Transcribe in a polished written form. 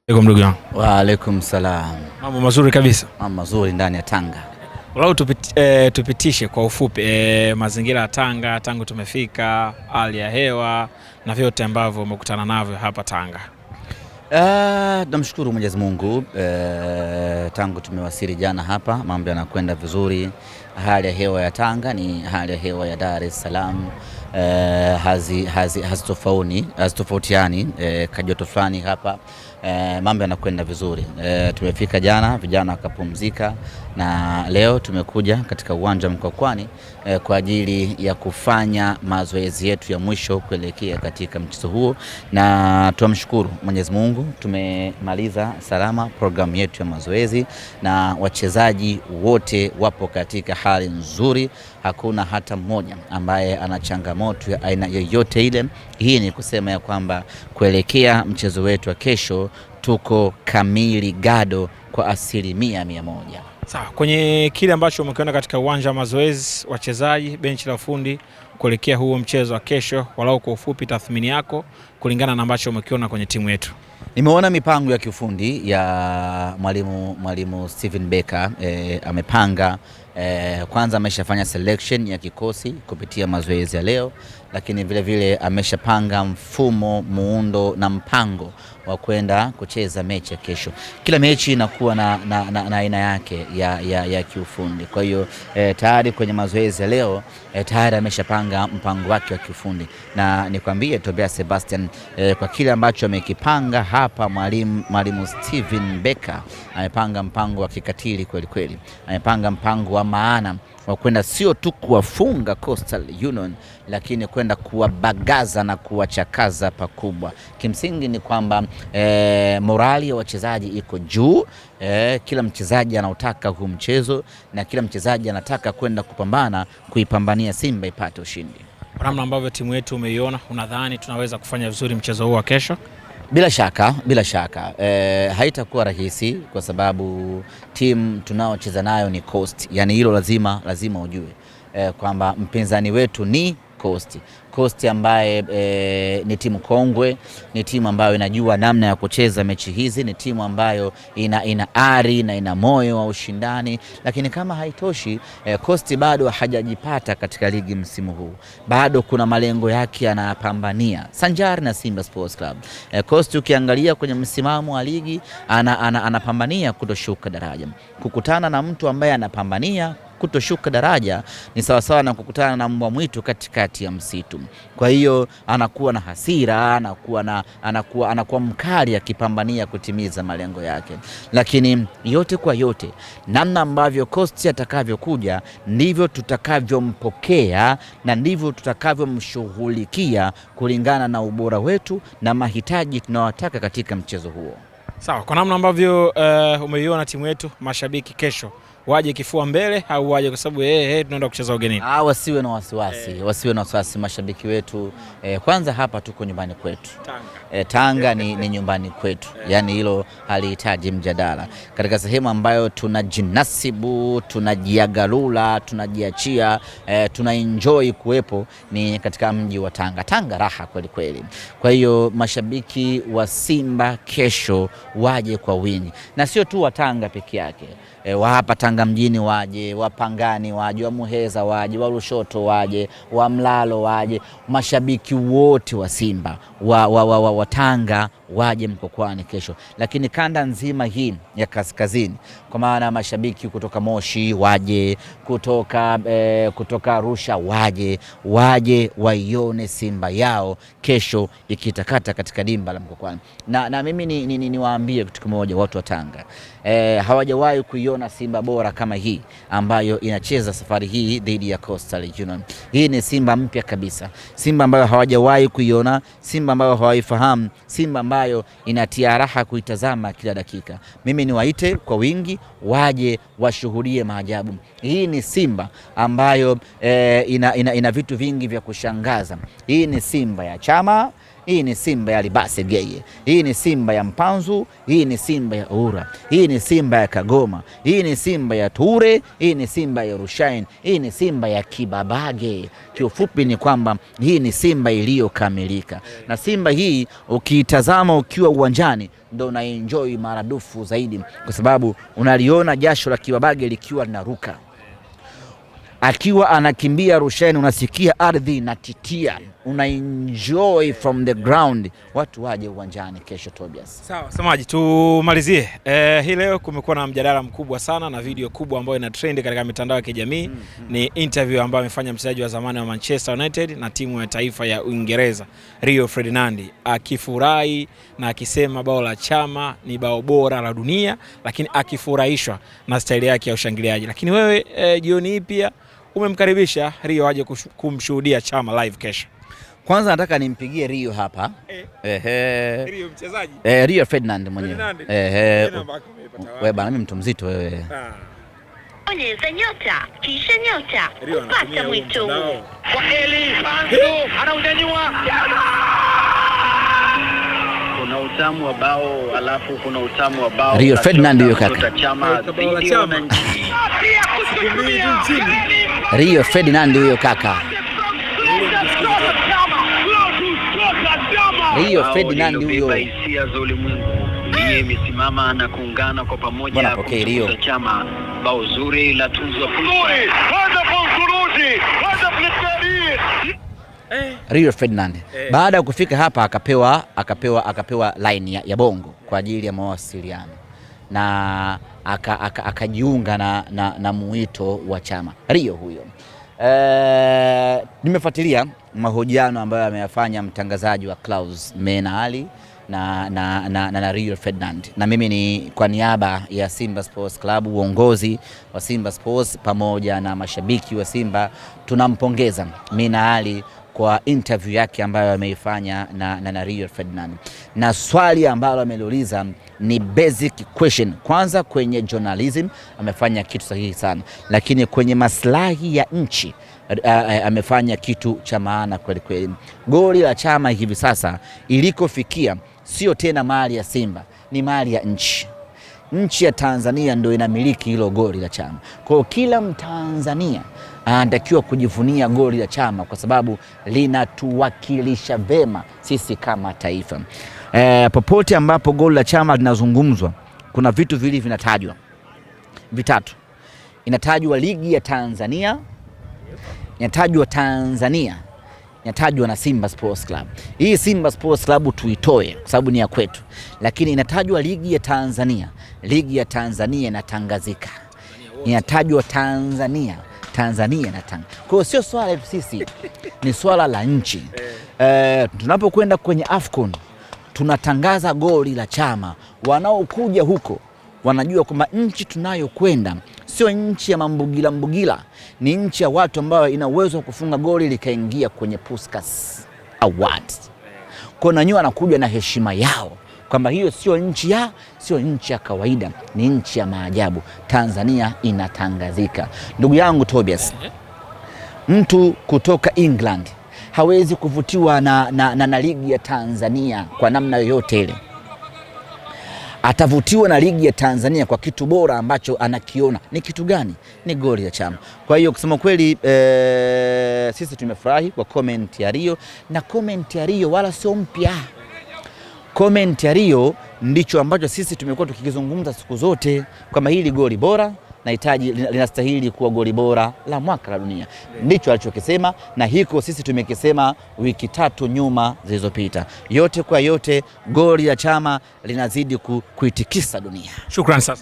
Ndugu yangu. Wa alaikum salam. Mambo mazuri kabisa. Mambo mazuri ndani ya Tanga. Walau tupitishe kwa ufupi mazingira ya Tanga tangu tumefika, hali ya hewa na vyote ambavyo umekutana navyo hapa Tanga. Namshukuru Mwenyezi Mungu, tangu tumewasili jana hapa mambo yanakwenda vizuri. Hali ya hewa ya Tanga ni hali ya hewa ya Dar es Salaam, hazitofautiani, kajoto fulani hapa. Mambo yanakwenda vizuri. Tumefika jana, vijana wakapumzika, na leo tumekuja katika uwanja Mkwakwani kwa ajili ya kufanya mazoezi yetu ya mwisho kuelekea katika mchezo huo, na tunamshukuru Mwenyezi Mungu tumemaliza salama programu yetu ya mazoezi, na wachezaji wote wapo katika hali nzuri. Hakuna hata mmoja ambaye ana changamoto ya aina yoyote ile. Hii ni kusema ya kwamba kuelekea mchezo wetu wa kesho tuko kamili gado kwa 100%. Sawa, kwenye kile ambacho umekiona katika uwanja wa mazoezi, wachezaji, benchi la ufundi kuelekea huo mchezo wa kesho, walau kwa ufupi tathmini yako kulingana na ambacho umekiona kwenye timu yetu? Nimeona mipango ya kiufundi ya mwalimu Steven Becker. Amepanga, kwanza ameshafanya selection ya kikosi kupitia mazoezi ya leo, lakini vile vile ameshapanga mfumo, muundo na mpango wa kwenda kucheza mechi ya kesho. Kila mechi inakuwa na aina yake ya kiufundi. Kwa hiyo tayari kwenye mazoezi ya leo tayari ameshapanga mpango wake wa kiufundi, na nikwambie Tobias Sebastian, kwa kile ambacho amekipanga hapa mwalimu Steven Becker amepanga mpango wa kikatili kweli kweli. Amepanga mpango wa maana wa kwenda sio tu kuwafunga Coastal Union, lakini kwenda kuwabagaza na kuwachakaza pakubwa. Kimsingi ni kwamba morali ya wachezaji iko juu. Kila mchezaji anautaka huu mchezo, na kila mchezaji anataka kwenda kupambana kuipambania Simba ipate ushindi. Kwa namna ambavyo timu yetu umeiona, unadhani tunaweza kufanya vizuri mchezo huu wa kesho? Bila shaka haitakuwa rahisi, kwa sababu timu tunaocheza nayo ni Coast. Yani hilo lazima ujue kwamba mpinzani wetu ni Coast ambaye ni timu kongwe, ni timu ambayo inajua namna ya kucheza mechi hizi, ni timu ambayo ina ari na ina moyo wa ushindani. Lakini kama haitoshi, Coast bado hajajipata katika ligi msimu huu, bado kuna malengo yake anapambania sanjari na Simba Sports Club. Coast ukiangalia kwenye msimamo wa ligi anapambania kutoshuka daraja. Kukutana na mtu ambaye anapambania kutoshuka daraja ni sawasawa na kukutana na mbwa mwitu katikati ya msitu. Kwa hiyo anakuwa na hasira, anakuwa mkali akipambania kutimiza malengo yake. Lakini yote kwa yote, namna ambavyo Coast atakavyokuja ndivyo tutakavyompokea na ndivyo tutakavyomshughulikia kulingana na ubora wetu na mahitaji tunayotaka katika mchezo huo. Sawa, kwa namna ambavyo umeiona timu yetu, mashabiki kesho waje kifua mbele au waje kwa sababu tunaenda kucheza ugenini? Wasiwe na wasiwasi mashabiki wetu. Kwanza hapa tuko nyumbani kwetu. Tanga ni nyumbani kwetu. Yani hilo halihitaji mjadala. Katika sehemu ambayo tunajinasibu, tunajiagalula, tunajiachia, tunaenjoy kuwepo ni katika mji wa Tanga. Tanga raha kweli kweli. Kwa hiyo mashabiki wa Simba kesho waje kwa wingi, na sio tu wa Tanga peke yake. Wa hapa Tanga mjini waje, wa Pangani waje, wa Muheza waje, wa Lushoto waje, wa Mlalo waje. Mashabiki wote wa Simba wa Tanga waje Mkwakwani kesho. Lakini kanda nzima hii ya kaskazini, kwa maana mashabiki kutoka Moshi waje, kutoka Arusha waje waione Simba yao kesho ikitakata katika dimba la Mkwakwani. Na mimi niwaambie kitu kimoja, watu wa Tanga, hawajawahi kuiona Simba bora kama hii ambayo inacheza safari hii dhidi ya Coastal Union. Hii ni Simba mpya kabisa, Simba ambayo hawajawahi kuiona, Simba ambayo hawaifahamu, Simba ambayo inatia raha kuitazama kila dakika. Mimi niwaite kwa wingi waje washuhudie maajabu. Hii ni Simba ambayo ina vitu vingi vya kushangaza. Hii ni Simba ya Chama, Hii ni Simba ya Libase Geye, hii ni Simba ya Mpanzu, hii ni Simba ya Ura, hii ni Simba ya Kagoma, hii ni Simba ya Ture, hii ni Simba ya Rushain, hii ni Simba ya Kibabage. Kiufupi ni kwamba hii ni Simba iliyokamilika, na Simba hii ukiitazama ukiwa uwanjani ndo unaenjoy maradufu zaidi, kwa sababu unaliona jasho la Kibabage likiwa linaruka, akiwa anakimbia Rushain unasikia ardhi inatitia, unaenjoy from the ground. Watu waje uwanjani kesho, Tobias. Sawa, Samaji, tumalizie. Hii leo kumekuwa na mjadala mkubwa sana na video kubwa ambayo ina trend katika mitandao ya kijamii. Ni interview ambayo amefanya mchezaji wa zamani wa Manchester United na timu ya taifa ya Uingereza, Rio Ferdinand, akifurahi na akisema bao la Chama ni bao bora la dunia, lakini akifurahishwa na staili yake ya ushangiliaji. Lakini wewe jioni hii pia umemkaribisha Rio aje kumshuhudia Chama live kesho. Kwanza nataka nimpigie Rio hapa. Rio mchezaji? Rio Ferdinand mwenyewe. Wewe bana, mimi mtu mzito wewe. Bonyeza nyota kisha nyota kupata mwito. Kwa Eli Fanzu anaunyanyua. Kuna utamu wa bao, alafu kuna utamu wa bao. Rio Ferdinand huyo kaka. Rio Ferdinand huyo kaka. Rio Ferdinand huyo. Hisia za ulimwengu imesimama na kuungana kwa pamoja kumtukuza Chama. Bao zuri la tunzo. Rio Ferdinand baada ya kufika hapa akapewa line ya bongo kwa ajili ya mawasiliano, na akajiunga na muito wa Chama. Rio huyo. Nimefuatilia mahojiano ambayo ameyafanya mtangazaji wa Clouds Mena Ali na Rio Ferdinand, na mimi ni kwa niaba ya Simba Sports Club, uongozi wa Simba Sports pamoja na mashabiki wa Simba tunampongeza Mena Ali kwa interview yake ambayo ameifanya na Rio Ferdinand, na swali ambalo ameliuliza ni basic question. Kwanza kwenye journalism amefanya kitu sahihi sana, lakini kwenye maslahi ya nchi amefanya kitu cha maana kweli kweli. Goli la Chama hivi sasa ilikofikia sio tena mali ya Simba, ni mali ya nchi. Nchi ya Tanzania ndio inamiliki hilo goli la Chama. Kwa hiyo kila Mtanzania anatakiwa kujivunia goli la Chama kwa sababu linatuwakilisha vema sisi kama taifa. Popote ambapo goli la Chama linazungumzwa, kuna vitu vili vinatajwa. Vitatu. Inatajwa ligi ya Tanzania, inatajwa na Simba Sports Club. Hii Simba Sports Club tuitoe kwa sababu ni ya kwetu, lakini inatajwa ligi ya Tanzania. Ligi ya Tanzania inatangazika, inatajwa Tanzania na Tanga. Kwa hiyo sio swala la sisi, ni swala la nchi. Tunapokwenda kwenye AFCON tunatangaza goli la Chama, wanaokuja huko wanajua kwamba nchi tunayokwenda sio nchi ya mbugila, ni nchi ya watu ambao ina uwezo wa kufunga goli likaingia kwenye Puskas Awards. Kwa hiyo nyua anakuja na heshima yao kwamba hiyo sio nchi ya kawaida, ni nchi ya maajabu. Tanzania inatangazika. Ndugu yangu Tobias, mtu kutoka England hawezi kuvutiwa na ligi ya Tanzania kwa namna yoyote ile. Atavutiwa na ligi ya Tanzania kwa kitu bora ambacho anakiona. Ni kitu gani? Ni goli la Chama. Kwa hiyo kusema kweli sisi tumefurahi kwa comment ya Rio, na comment ya Rio wala sio mpya. Comment ya Rio ndicho ambacho sisi tumekuwa tukikizungumza siku zote kwamba hili goli bora linastahili kuwa goli bora la mwaka la dunia. Ndicho alichokisema, na hiko sisi tumekisema wiki 3 nyuma zilizopita. Yote kwa yote, goli la Chama linazidi kuitikisa dunia. Shukrani sana.